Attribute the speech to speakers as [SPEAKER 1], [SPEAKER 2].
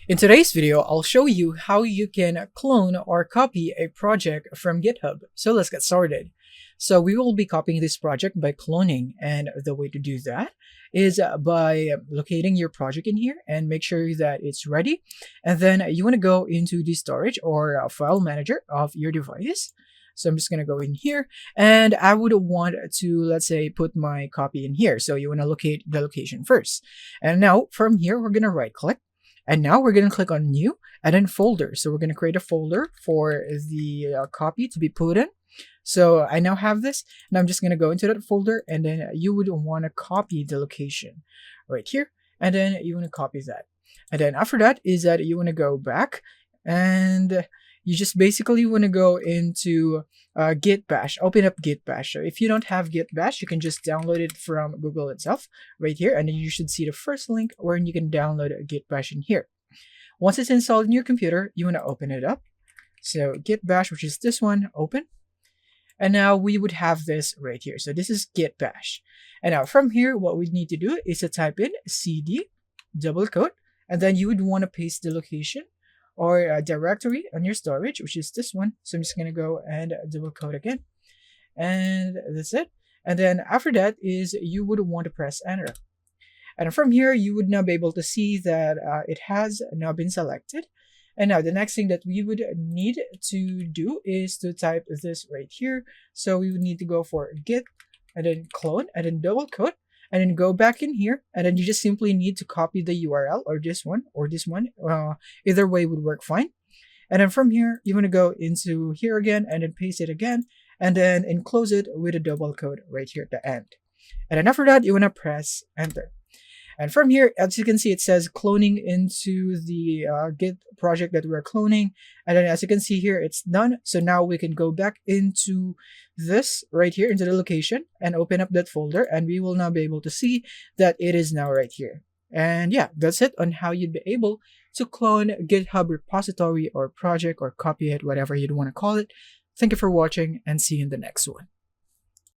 [SPEAKER 1] In today's video, I'll show you how you can clone or copy a project from GitHub. So let's get started. So we will be copying this project by cloning, and the way to do that is by locating your project in here and make sure that it's ready. And then you want to go into the storage or file manager of your device. So I'm just going to go in here, and I would want to, let's say, put my copy in here. So you want to locate the location first. And now from here, we're going to right click. And now we're going to click on new and then folder. So we're going to create a folder for the copy to be put in. So I now have this, and I'm just going to go into that folder, and then you would want to copy the location right here. And then you want to copy that. And then after that is that you want to go back, and you just basically want to go into Git Bash, open up Git Bash. So if you don't have Git Bash, you can just download it from Google itself right here. And then you should see the first link where you can download Git Bash in here. Once it's installed in your computer, you want to open it up. So Git Bash, which is this one, open. And now we would have this right here. So this is Git Bash. And now from here, what we need to do is to type in cd double quote, and then you would want to paste the location or a directory on your storage, which is this one. So I'm just going to go and double quote again. And that's it. And then after that is you would want to press enter. And from here, you would now be able to see that it has now been selected. And now the next thing that we would need to do is to type this right here. So we would need to go for git and then clone and then double quote. And then go back in here, and then you just simply need to copy the URL or this one. Either way would work fine. And then from here, you want to go into here again and then paste it again, and then enclose it with a double quote right here at the end. And then after that, you want to press enter. And from here, as you can see, it says cloning into the Git project that we're cloning. And then as you can see here, it's done. So now we can go back into this right here, into the location, and open up that folder. And we will now be able to see that it is now right here. And yeah, that's it on how you'd be able to clone GitHub repository or project or copy it, whatever you'd want to call it. Thank you for watching, and see you in the next one.